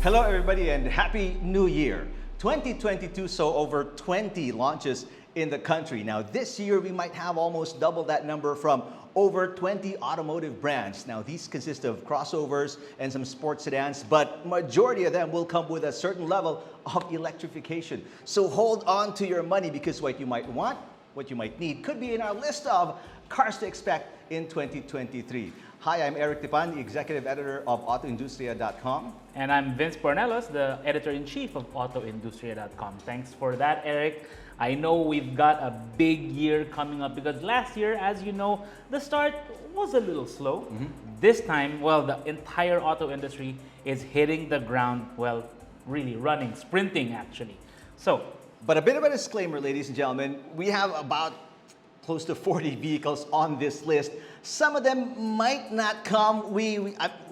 Hello, everybody, and Happy New Year. 2022 saw over 20 launches in the country. Now, this year, we might have almost double that number from over 20 automotive brands. Now, these consist of crossovers and some sports sedans, but majority of them will come with a certain level of electrification. So hold on to your money because what you might want, what you might need, could be in our list of cars to expect in 2023. Hi, I'm Eric Tipan, the Executive Editor of AutoIndustria.com. And I'm Vince Pornelos, the Editor-in-Chief of AutoIndustria.com. Thanks for that, Eric. I know we've got a big year coming up because last year, as you know, the start was a little slow. This time, well, the entire auto industry is hitting the ground, well, really running, sprinting actually. But a bit of a disclaimer, ladies and gentlemen, we have about close to 40 vehicles on this list. Some of them might not come. We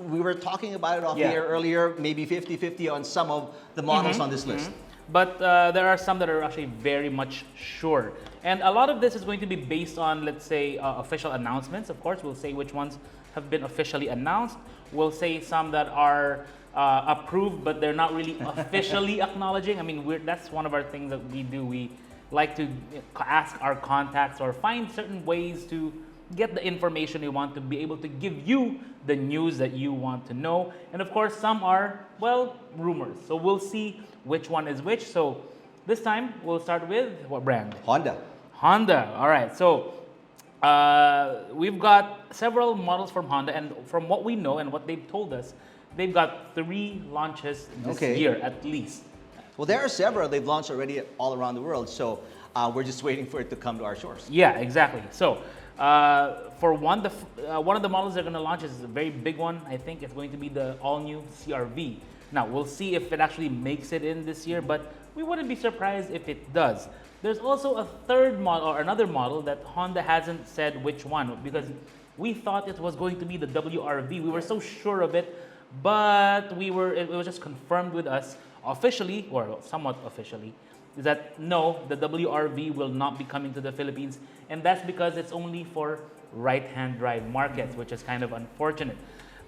were talking about it off the air earlier, maybe 50-50 on some of the models on this list. But there are some that are actually very much sure. And a lot of this is going to be based on, let's say, official announcements. Of course, we'll say which ones have been officially announced. We'll say some that are approved, but they're not really officially acknowledging. I mean, that's one of our things that we do. We like to ask our contacts or find certain ways to get the information we want to be able to give you the news that you want to know. And of course, some are, well, rumors. So we'll see which one is which. So this time, we'll start with what brand? Honda. Honda. All right. So we've got several models from Honda. And from what we know and what they've told us, they've got 3 launches this year at least. Well, there are several they've launched already all around the world. So we're just waiting for it to come to our shores. Yeah, exactly. So for one, one of the models they're going to launch is a very big one. I think it's going to be the all-new CR-V. Now, we'll see if it actually makes it in this year, but we wouldn't be surprised if it does. There's also a third model, or another model, that Honda hasn't said which one, because we thought it was going to be the WR-V. We were so sure of it, but it was just confirmed with us officially, or somewhat officially, is that no, the WR-V will not be coming to the Philippines, and that's because it's only for right-hand drive markets, which is kind of unfortunate.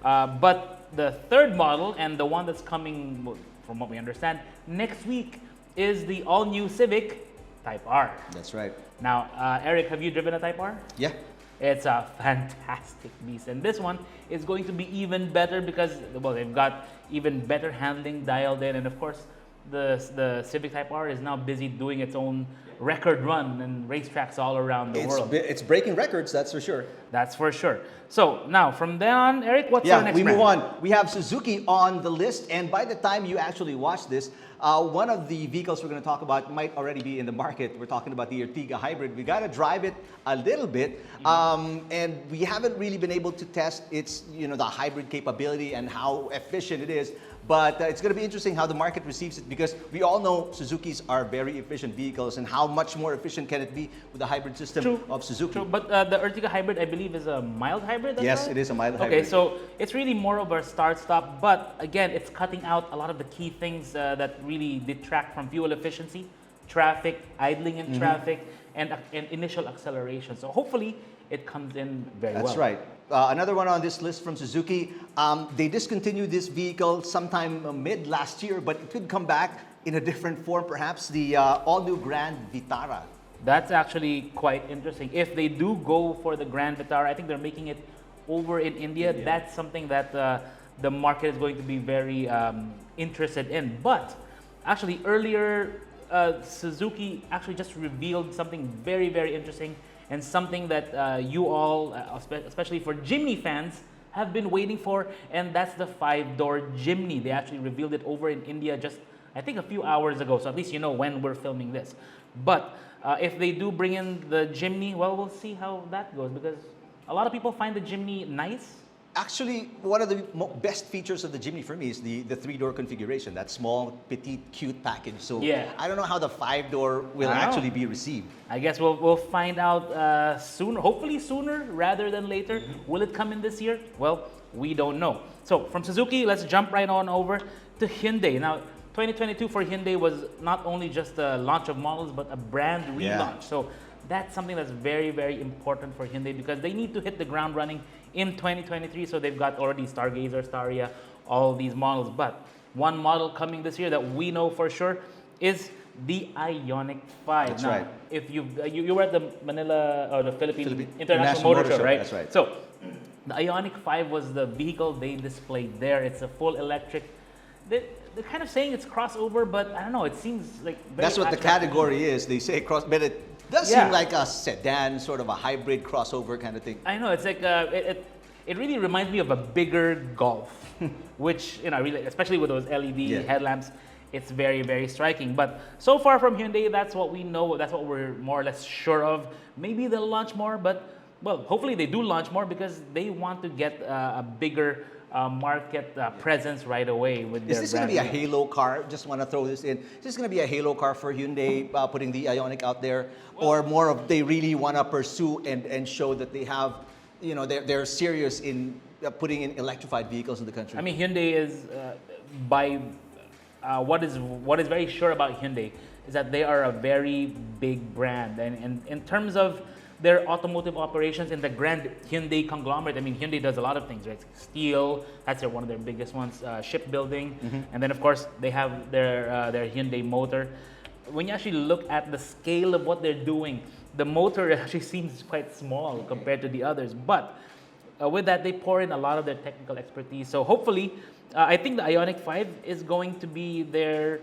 But the third model, and the one that's coming, from what we understand, next week, is the all-new Civic Type R. That's right. Now, Eric, have you driven a Type R? Yeah. It's a fantastic beast, and this one is going to be even better because, well, they've got even better handling dialed in, and of course, the Civic Type R is now busy doing its own record run and racetracks all around the world. It's breaking records, that's for sure. That's for sure. So now, from then on, Eric, what's your next we brand? move on. We have Suzuki on the list, and by the time you actually watch this, one of the vehicles we're going to talk about might already be in the market. We're talking about the Ertiga Hybrid. We got to drive it a little bit, and we haven't really been able to test its, the hybrid capability and how efficient it is. But it's going to be interesting how the market receives it because we all know Suzukis are very efficient vehicles, and how much more efficient can it be with the hybrid system of Suzuki? True, but the Ertiga Hybrid, I believe, is a mild hybrid? Yes, it is a mild hybrid. Okay, so it's really more of a start-stop, but again, it's cutting out a lot of the key things that really detract from fuel efficiency, traffic, idling in traffic, and initial acceleration. So hopefully, it comes in very well. That's right. Another one on this list from Suzuki, they discontinued this vehicle sometime mid last year, but it could come back in a different form, perhaps the all-new Grand Vitara. That's actually quite interesting. If they do go for the Grand Vitara, I think they're making it over in India. That's something that the market is going to be very interested in. But actually, earlier, Suzuki actually just revealed something very, very interesting, and something that you all, especially for Jimny fans, have been waiting for, and that's the 5-door Jimny. They actually revealed it over in India just, I think, a few hours ago, so at least you know when we're filming this. But if they do bring in the Jimny, well, we'll see how that goes, because a lot of people find the Jimny nice. Actually, one of the best features of the Jimny for me is the 3-door configuration, that small, petite, cute package. So I don't know how the 5-door will actually be received. I guess we'll find out soon, hopefully sooner rather than later. Will it come in this year? Well, we don't know. So from Suzuki, let's jump right on over to Hyundai. Now, 2022 for Hyundai was not only just a launch of models, but a brand relaunch. So that's something that's very, very important for Hyundai because they need to hit the ground running in 2023. So they've got already Stargazer, Staria, all these models. But one model coming this year that we know for sure is the Ioniq 5. That's now, right. if you were at the Manila or the Philippine Philippine International Motor Show, right? That's right. So the Ioniq 5 was the vehicle they displayed there. It's a full electric. They're kind of saying it's crossover, but I don't know. It seems like That's what the attractive. category is. They say cross, but it does Yeah. seem like a sedan, sort of a hybrid crossover kind of thing. I know it's like it really reminds me of a bigger Golf, which really, especially with those LED Yeah. headlamps, it's very very striking. But so far from Hyundai, that's what we know. That's what we're more or less sure of. Maybe they'll launch more, but well, hopefully they do launch more because they want to get a bigger market presence right away with Is their this going to be a brand. halo car? Just want to throw this in. Is this going to be a halo car for Hyundai, putting the Ioniq out there, or more of they really want to pursue and show that they have, they're serious in putting in electrified vehicles in the country? I mean, Hyundai is by what is very sure about Hyundai is that they are a very big brand, and in terms of their automotive operations in the grand Hyundai conglomerate, I mean, Hyundai does a lot of things, right? Steel, that's one of their biggest ones. Shipbuilding, and then of course they have their Hyundai motor. When you actually look at the scale of what they're doing, the motor actually seems quite small compared to the others, but with that, they pour in a lot of their technical expertise. So hopefully, I think the Ioniq 5 is going to be their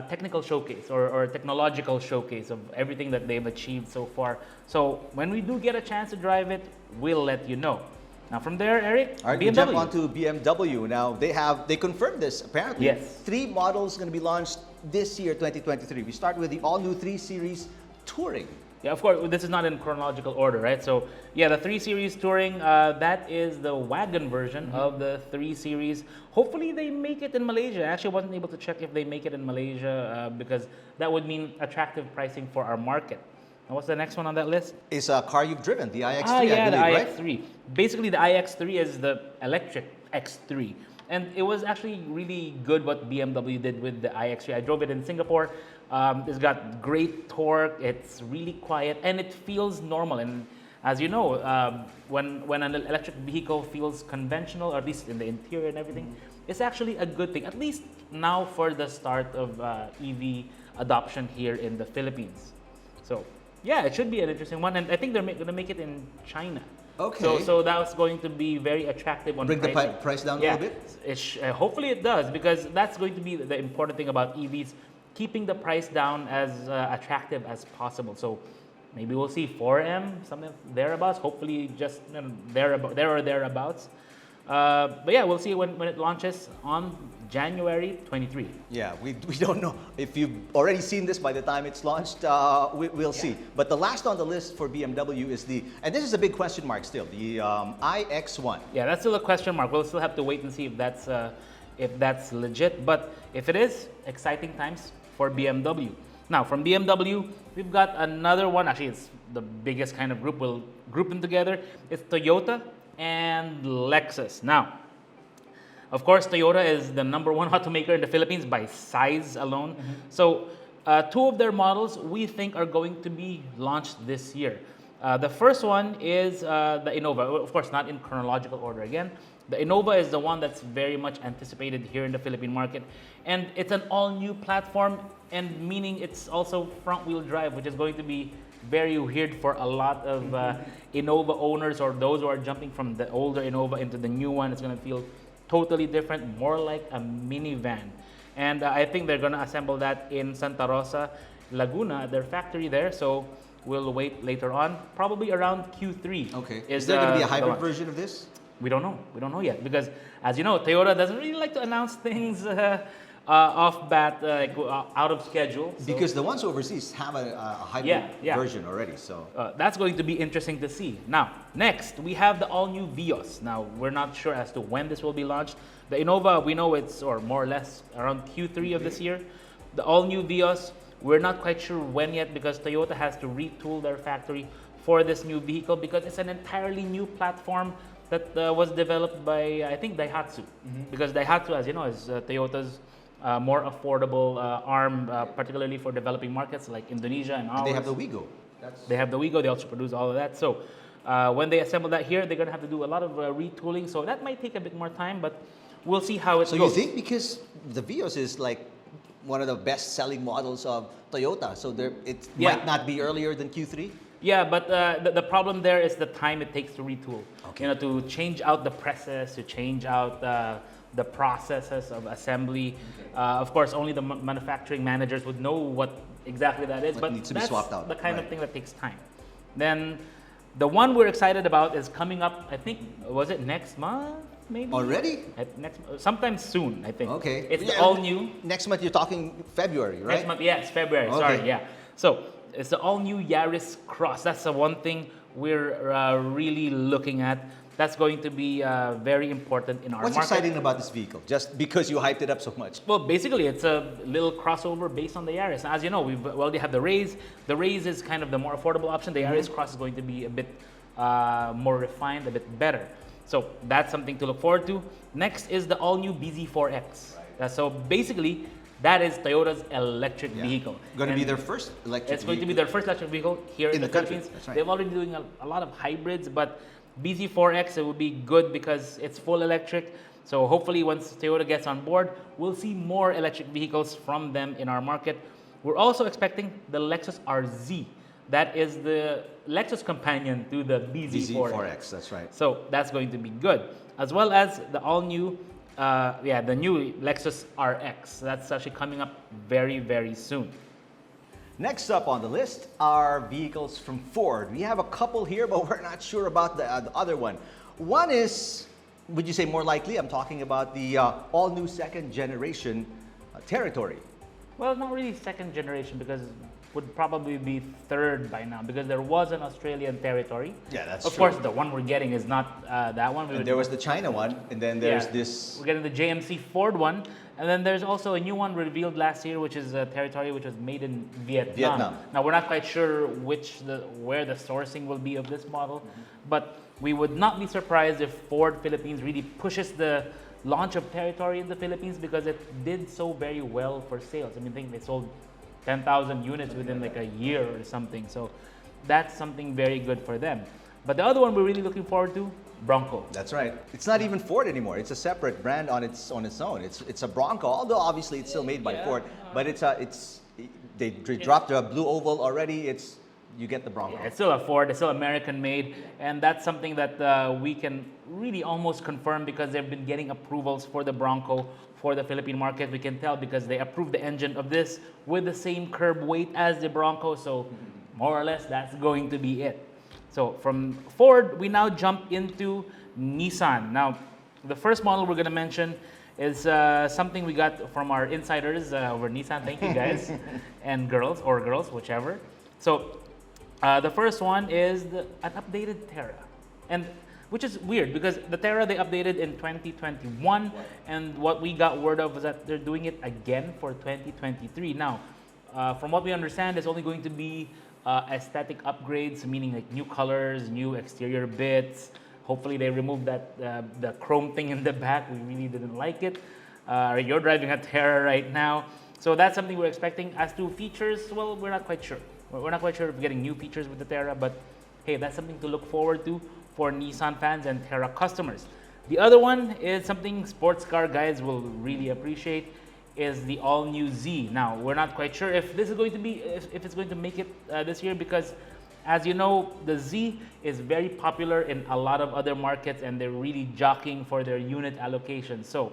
technical showcase or technological showcase of everything that they've achieved so far. So when we do get a chance to drive it, we'll let you know. Now from there, Eric, All right, BMW. we jump on to BMW. Now, they confirmed this, apparently. Yes. 3 models going to be launched this year, 2023. We start with the all-new 3 Series Touring. Yeah, of course, this is not in chronological order, right? So, yeah, the 3 Series Touring, that is the wagon version of the 3 Series. Hopefully, they make it in Malaysia. I actually wasn't able to check if they make it in Malaysia because that would mean attractive pricing for our market. And what's the next one on that list? It's a car you've driven, the iX3, Yeah, I the believe, right? iX3. Basically, the iX3 is the electric X3. And it was actually really good what BMW did with the iX3. I drove it in Singapore. It's got great torque. It's really quiet, and it feels normal. And as you know, when an electric vehicle feels conventional, or at least in the interior and everything, it's actually a good thing. At least now for the start of EV adoption here in the Philippines. So yeah, it should be an interesting one, and I think they're going to make it in China. Okay. So that's going to be very attractive on Bring pricing. the price down a Yeah, little bit? hopefully it does, because that's going to be the important thing about EVs, keeping the price down as attractive as possible. So maybe we'll see 4M, something thereabouts. Hopefully just there or thereabouts. But yeah, we'll see when it launches on January 23. Yeah, we don't know. If you've already seen this by the time it's launched, we'll see. But the last on the list for BMW is and this is a big question mark still, the iX1. Yeah, that's still a question mark. We'll still have to wait and see if that's legit. But if it is, exciting times for BMW. Now, from BMW, we've got another one. Actually, it's the biggest kind of group. We'll group them together. It's Toyota and Lexus. Now, of course, Toyota is the #1 automaker in the Philippines by size alone. So, 2 of their models we think are going to be launched this year. The first one is the Innova. Of course, not in chronological order again. The Innova is the one that's very much anticipated here in the Philippine market. And it's an all-new platform, and meaning it's also front-wheel drive, which is going to be very weird for a lot of Innova owners or those who are jumping from the older Innova into the new one. It's going to feel totally different, more like a minivan. And I think they're going to assemble that in Santa Rosa, Laguna, their factory there. So we'll wait later on, probably around Q3. Okay. Is there going to be a the hybrid launch. version of this? We don't know. We don't know yet, because as you know, Toyota doesn't really like to announce things off bat, out of schedule. So, Because the ones overseas have a hybrid Yeah. version already. So that's going to be interesting to see. Now, next, we have the all-new Vios. Now, we're not sure as to when this will be launched. The Innova, we know it's, or more or less, around Q3 of this year. The all-new Vios, we're not quite sure when yet, because Toyota has to retool their factory for this new vehicle, because it's an entirely new platform that was developed by, I think, Daihatsu. Because Daihatsu, as you know, is Toyota's more affordable arm, particularly for developing markets like Indonesia and ours. they have the Wigo. They have the Wigo. They also produce all of that. So when they assemble that here, they're going to have to do a lot of retooling. So that might take a bit more time, but we'll see how it So goes. you think because the Vios is like one of the best-selling models of Toyota, so it Yeah. might not be earlier than Q3? Yeah, but the problem there is the time it takes to retool. Okay. You know, to change out the presses, to change out the processes of assembly. Of course, only the manufacturing managers would know what exactly that is. What But needs to be that's swapped out, the kind of right. thing that takes time. Then the one we're excited about is coming up. I think was it next month, maybe Already? sometime soon. I think. Okay. It's the Yeah, all new. Next month you're talking February, right? Next month, yeah, it's February. Okay. Sorry, yeah. So it's the all-new Yaris Cross. That's the one thing we're really looking at. That's going to be very important in our What's market. exciting about this vehicle? Just because you hyped it up so much. Well, basically, it's a little crossover based on the Yaris. As you know, we already have the Raze. The Raze is kind of the more affordable option. The Yaris Cross is going to be a bit more refined, a bit better. So that's something to look forward to. Next is the all-new BZ4X. So basically, that is Toyota's electric vehicle. Going to be And their first electric it's going to be their first electric vehicle here in the country. Philippines. That's right. They've already been doing a lot of hybrids, but BZ4X, it will be good because it's full electric. So hopefully once Toyota gets on board, we'll see more electric vehicles from them in our market. We're also expecting the Lexus RZ. That is the Lexus companion to the BZ4X. BZ4X, that's right. So that's going to be good. As well as the all-new, the new Lexus RX. That's actually coming up very, very soon. Next up on the list are vehicles from Ford. We have a couple here, but we're not sure about the other one. One is, would you say more likely? I'm talking about the all-new second generation Territory. Well, not really second generation because would probably be third by now because there was an Australian Territory. Yeah, that's Of true. course, the one we're getting is not that one. And there was the China one, and then there's Yeah. this. We're getting the JMC Ford one, and then there's also a new one revealed last year, which is a Territory which was made in Vietnam. Vietnam. Now we're not quite sure where the sourcing will be of this model, but we would not be surprised if Ford Philippines really pushes the launch of Territory in the Philippines because it did so very well for sales. I think they sold 10,000 units within like a year or something. So that's something very good for them. But the other one we're really looking forward to, Bronco. That's right. It's not even Ford anymore. It's a separate brand on its own. It's a Bronco, although obviously it's still made by Yeah. Ford. But they dropped the blue oval already. You get the Bronco. Yeah, it's still a Ford, it's still American made, and that's something that we can really almost confirm because they've been getting approvals for the Bronco for the Philippine market. We can tell because they approved the engine of this with the same curb weight as the Bronco, so more or less that's going to be it. So from Ford, we now jump into Nissan. Now, the first model we're going to mention is something we got from our insiders over Nissan. Thank you guys, and girls, whichever. So the first one is an updated Terra, and which is weird because the Terra they updated in 2021, and what we got word of was that they're doing it again for 2023. Now, from what we understand, it's only going to be aesthetic upgrades, meaning like new colors, new exterior bits. Hopefully, they remove that the chrome thing in the back. We really didn't like it. You're driving a Terra right now, so that's something we're expecting. As to features, well, we're not quite sure. We're not quite sure if we're getting new features with the Terra, but hey, that's something to look forward to for Nissan fans and Terra customers. The other one is something sports car guys will really appreciate, is the all-new Z. Now, we're not quite sure if this is going to be, if it's going to make it this year because, as you know, the Z is very popular in a lot of other markets and they're really jockeying for their unit allocation. So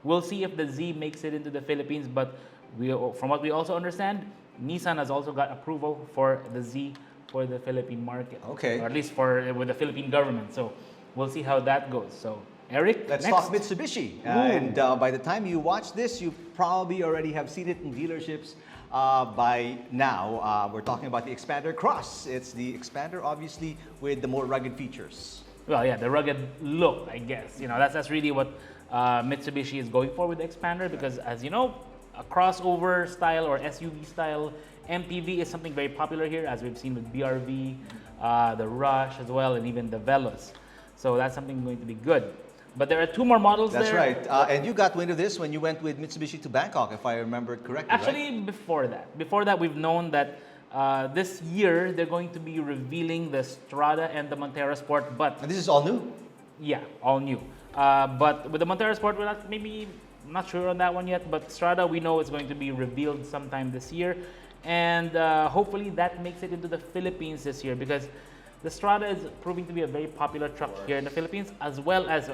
we'll see if the Z makes it into the Philippines, but from what we also understand, Nissan has also got approval for the Z for the Philippine market. Okay. Or at least with the Philippine government. So we'll see how that goes. So, Eric, Let's next. talk Mitsubishi. And by the time you watch this, you probably already have seen it in dealerships by now. We're talking about the Expander Cross. It's the Expander, obviously, with the more rugged features. Well, yeah, the rugged look, I guess. That's really what Mitsubishi is going for with the Expander because, as you know, a crossover style or SUV style MPV is something very popular here, as we've seen with BRV, the Rush as well, and even the Veloz. So that's something going to be good. But there are two more models That's there. right. And you got wind of this when you went with Mitsubishi to Bangkok, if I remember it correctly. Actually, right? before that, we've known that this year they're going to be revealing the Strada and the Montero Sport, but And this is all new. yeah, all new. But with the Montero Sport, we're not sure on that one yet. But Strada, we know it's going to be revealed sometime this year, and hopefully that makes it into the Philippines this year, because the Strada is proving to be a very popular truck here in the Philippines, as well as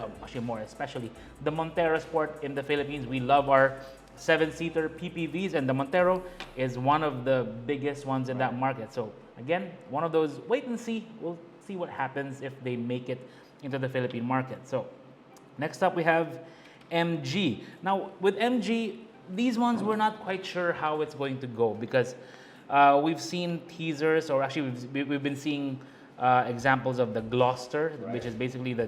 especially the Montero Sport in the Philippines. We love our 7-seater PPVs, and the Montero is one of the biggest ones in that market. So again, one of those wait and see. We'll see what happens if they make it into the Philippine market. So next up we have MG. Now with MG, these ones we're not quite sure how it's going to go, because we've seen teasers, or actually we've been seeing examples of the Gloucester, which is basically the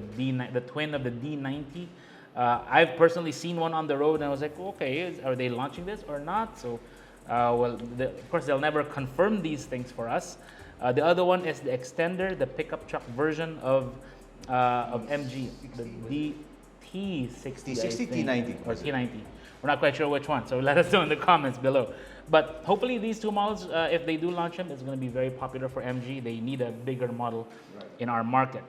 twin of the D90. I've personally seen one on the road, and I was like, okay, are they launching this or not? So, of course, they'll never confirm these things for us. The other one is the Extender, the pickup truck version of MG, the T60, T60, T90. or T90. We're not quite sure which one, so let us know in the comments below. But hopefully these two models, if they do launch them, it's going to be very popular for MG. They need a bigger model in our market.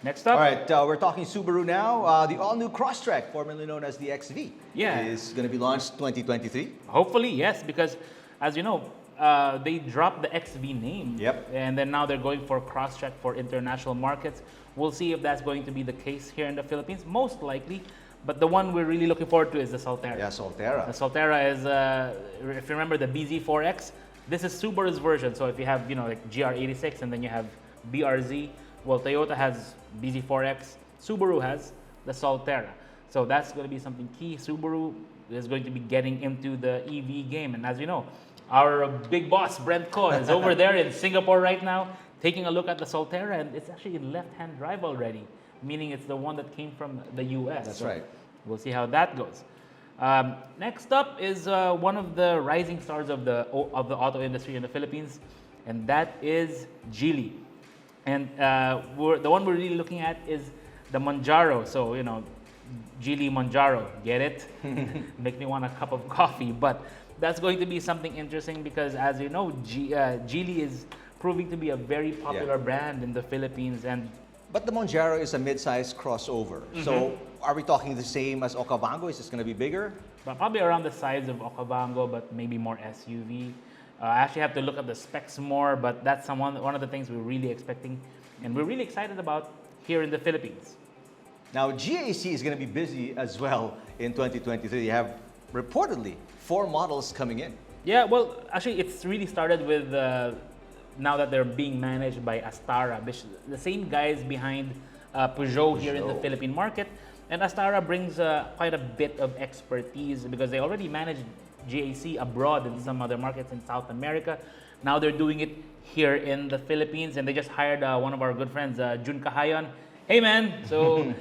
Next up. All right, we're talking Subaru now. The all-new Crosstrek, formerly known as the XV, is going to be launched 2023. Hopefully, yes, because as you know, they dropped the XV name. Yep. And then now they're going for Crosstrek for international markets. We'll see if that's going to be the case here in the Philippines, most likely. But the one we're really looking forward to is the Solterra. Yeah, Solterra. The Solterra is, if you remember the BZ4X, this is Subaru's version. So if you have, like GR86 and then you have BRZ, well, Toyota has BZ4X, Subaru has the Solterra. So that's going to be something key. Subaru is going to be getting into the EV game. And as you know, our big boss, Brent Ko, is over there in Singapore right now, taking a look at the Solterra, and it's actually in left-hand drive already, meaning it's the one that came from the US. That's right. We'll see how that goes. Next up is one of the rising stars of the auto industry in the Philippines, and that is Geely. And the one we're really looking at is the Manjaro. So, Geely Manjaro, get it? Make me want a cup of coffee. But that's going to be something interesting because, as you know, Geely is proving to be a very popular brand in the Philippines. But the Manjaro is a mid-size crossover. So are we talking the same as Okavango? Is this going to be bigger? But probably around the size of Okavango, but maybe more SUV. I actually have to look at the specs more, but that's one of the things we're really expecting and we're really excited about here in the Philippines. Now, GAC is going to be busy as well in 2023. You have reportedly 4 models coming in. Yeah, well, actually, it's really started with now that they're being managed by Astara, the same guys behind Peugeot here in the Philippine market. And Astara brings quite a bit of expertise because they already managed GAC abroad in some other markets in South America. Now they're doing it here in the Philippines, and they just hired one of our good friends, Jun Kahayon. Hey man, so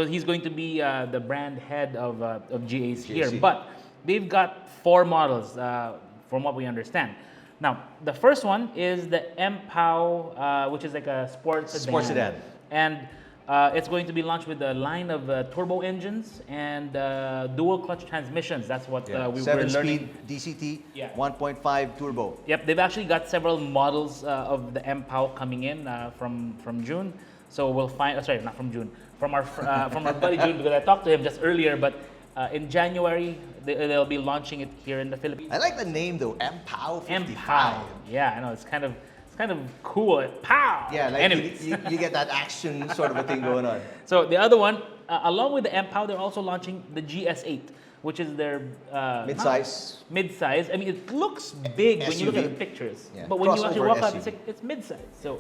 he's going to be the brand head of GAC here. But they've got 4 models from what we understand. Now, the first one is the MPOW, which is like a sports sedan. And it's going to be launched with a line of turbo engines and dual clutch transmissions. That's what we were learning. 7-speed DCT, 1.5 turbo. Yep, they've actually got several models of the MPOW coming in from June. So we'll find, sorry, not from June, from our buddy June, because I talked to him just earlier. But in January, they'll be launching it here in the Philippines. I like the name though, MPOW 55. MPOW. Yeah, I know, it's kind of cool. Pow! Yeah, like anyways. you get that action sort of a thing going on. So the other one, along with the MPOW, they're also launching the GS8, which is their mid-size. Mid-size. I mean, it looks big when you look at the pictures, but when you actually walk out, it's mid-size. So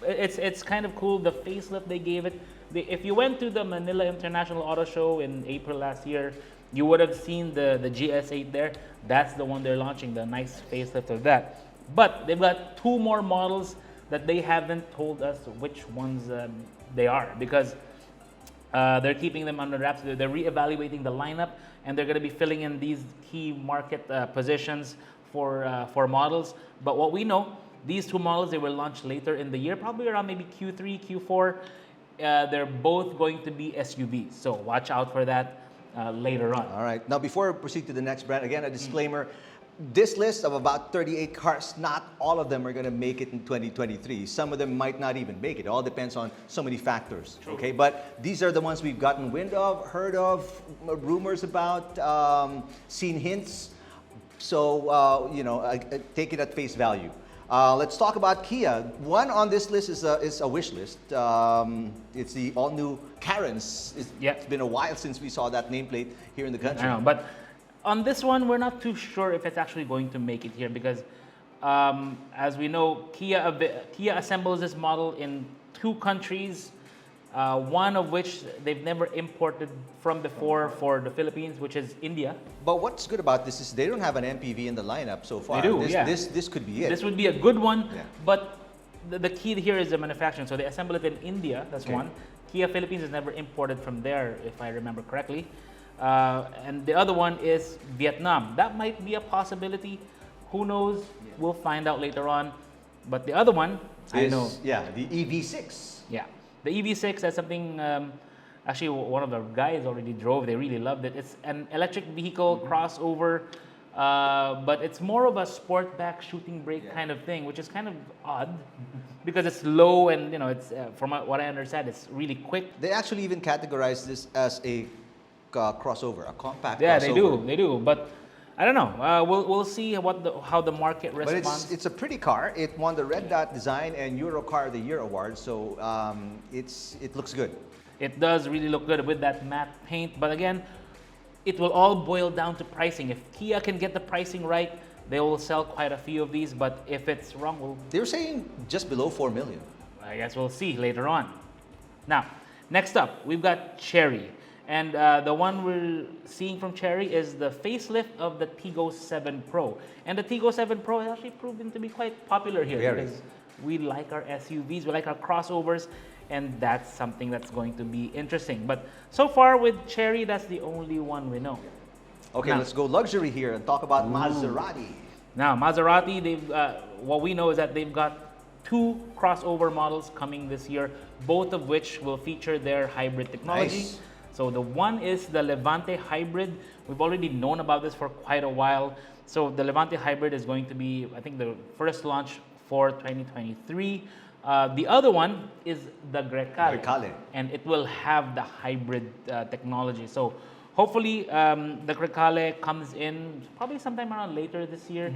it's kind of cool. The facelift they gave it. If you went to the Manila International Auto Show in April last year, you would have seen the GS8 there. That's the one they're launching, the nice facelift of that. But they've got 2 more models that they haven't told us which ones they are, because they're keeping them under wraps. They're reevaluating the lineup, and they're going to be filling in these key market positions for models. But what we know, these 2 models, they will launch later in the year, probably around maybe Q3, Q4. They're both going to be SUVs, so watch out for that later on. All right. Now, before we proceed to the next brand, again, a disclaimer. this list of about 38 cars, not all of them are going to make it in 2023. Some of them might not even make it. It all depends on so many factors. True. Okay, but these are the ones we've gotten wind of, heard of, rumors about, seen hints. So take it at face value. Let's talk about Kia. One on this list is a wish list. It's the all-new Karen's. It's been a while since we saw that nameplate here in the country. I know, but on this one, we're not too sure if it's actually going to make it here because, as we know, Kia assembles this model in 2 countries, one of which they've never imported from before for the Philippines, which is India. But what's good about this is they don't have an MPV in the lineup so far. They do, This could be it. This would be a good one, Yeah. but the key here is the manufacturing. So they assemble it in India, that's Okay. one. Kia Philippines has never imported from there, if I remember correctly. And the other one is Vietnam. That might be a possibility. Who knows? We'll find out later on. But the other one, I know. Yeah, the EV6. Yeah. The EV6, that's something, actually one of the guys already drove. They really loved it. It's an electric vehicle crossover, but it's more of a sportback shooting brake kind of thing, which is kind of odd because it's low and, it's, from what I understand, it's really quick. They actually even categorize this as a crossover, a compact Yeah, crossover. they do. But I don't know. We'll see how the market But responds. it's a pretty car. It won the Red Dot Design and Euro Car of the Year award, so it looks good. It does really look good with that matte paint, but again, it will all boil down to pricing. If Kia can get the pricing right, they will sell quite a few of these, but if it's wrong, They were saying just below 4 million. I guess we'll see later on. Now, next up, we've got Chery. And the one we're seeing from Chery is the facelift of the Tiggo 7 Pro. And the Tiggo 7 Pro has actually proven to be quite popular here Very. because we like our SUVs, we like our crossovers, and that's something that's going to be interesting. But so far with Chery, that's the only one we know. Okay, Now- let's go luxury here and talk about Maserati. Now, Maserati, what we know is that they've got 2 crossover models coming this year, both of which will feature their hybrid technology. Nice. So the one is the Levante Hybrid. We've already known about this for quite a while. So the Levante Hybrid is going to be, I think, the first launch for 2023. The other one is the Grecale. Grecale. And it will have the hybrid technology. So hopefully the Grecale comes in probably sometime around later this year.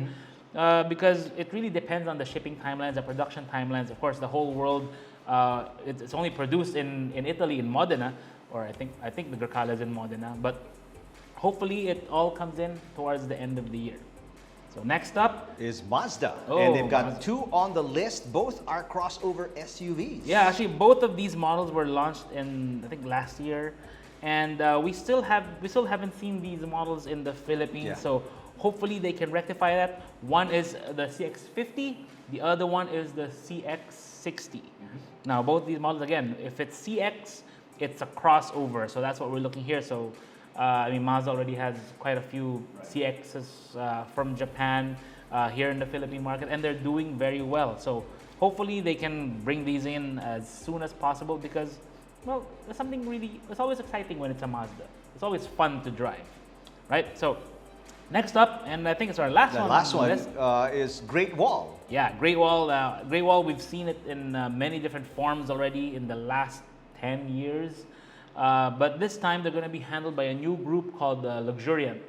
Because it really depends on the shipping timelines, the production timelines. Of course, the whole world, it's only produced in Italy, in Modena, or I think the Grecale is in Modena, but hopefully it all comes in towards the end of the year. So next up, Is Mazda. Oh, And they've got Mazda. 2 on the list. Both are crossover SUVs. yeah, actually both of these models were launched in I think last year, and we still haven't seen these models in the Philippines. Yeah. So hopefully they can rectify that. One is the CX-50, the other one is the CX-60. Now both these models, again, if it's CX, it's a crossover, so that's what we're looking here. So Mazda already has quite a few CXs from Japan here in the Philippine market, and they're doing very well. So hopefully they can bring these in as soon as possible because, well, it's always exciting when it's a Mazda. It's always fun to drive, right? So next up, and I think it's our last The one. last on the one list. is Great Wall. Yeah, Great Wall. Great Wall, we've seen it in many different forms already in the last 10 years. But this time they're going to be handled by a new group called Luxuriant.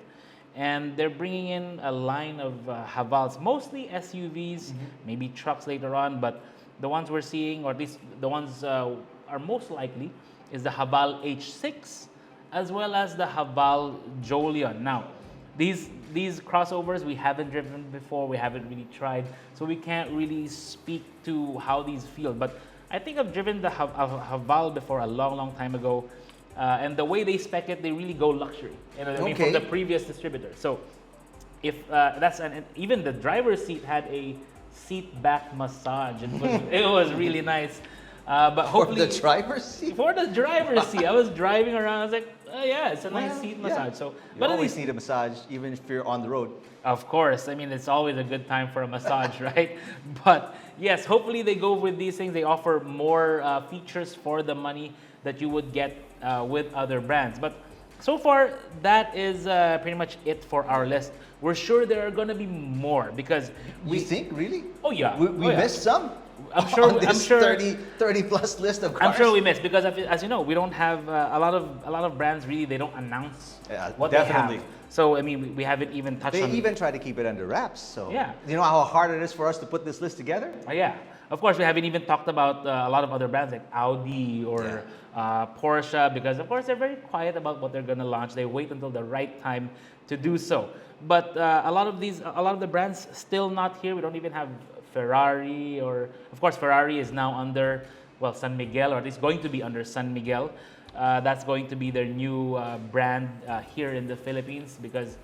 And they're bringing in a line of Havals, mostly SUVs, maybe trucks later on. But the ones we're seeing, or at least the ones are most likely, is the Haval H6 as well as the Haval Jolion. Now, these crossovers we haven't driven before, we haven't really tried, so we can't really speak to how these feel. But I think I've driven the Haval before a long time ago, and the way they spec it, they really go luxury. You know what I mean? From Okay. the previous distributor. So if and even the driver's seat had a seat back massage. It was really nice. But For hopefully the driver's seat? for the driver's seat, I was driving around. I was like, oh yeah, it's a nice Well, seat yeah. massage. So, You but at always least, need a massage, even if you're on the road. of course, I mean, it's always a good time for a massage, right? But yes, hopefully they go with these things. They offer more features for the money that you would get with other brands. But So far, that is pretty much it for our list. We're sure there are going to be more because We think, really? Oh, yeah. We Oh, yeah. missed some? I'm sure- On this I'm sure- 30 plus list of cars? I'm sure we missed because, as you know, we don't have a lot of brands really. They don't announce Yeah, what definitely. they have. So I mean, we haven't even touched They on. even try to keep it under wraps. So, Yeah. you know how hard it is for us to put this list together? Yeah, of course, we haven't even talked about a lot of other brands like Audi or Porsche because, of course, they're very quiet about what they're going to launch. They wait until the right time to do so. But a lot of the brands still not here. We don't even have Ferrari, or of course, Ferrari is now under San Miguel, or at least going to be under San Miguel. That's going to be their new brand here in the Philippines because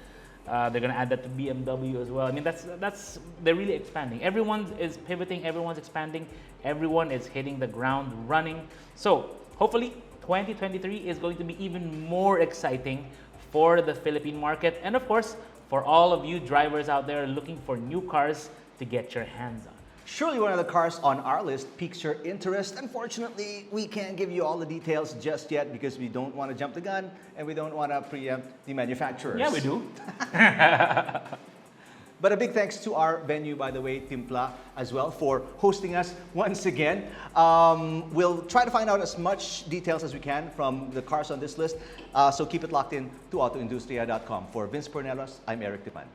they're going to add that to BMW as well. I mean, that's they're really expanding. Everyone is pivoting. Everyone's expanding. Everyone is hitting the ground running. So hopefully, 2023 is going to be even more exciting for the Philippine market, and of course, for all of you drivers out there looking for new cars to get your hands on. Surely one of the cars on our list piques your interest. Unfortunately, we can't give you all the details just yet because we don't want to jump the gun and we don't want to preempt the manufacturers. Yeah, we do. But a big thanks to our venue, by the way, Timpla, as well, for hosting us once again. We'll try to find out as much details as we can from the cars on this list. So keep it locked in to autoindustria.com. For Vince Pornelos, I'm Eric Tipan.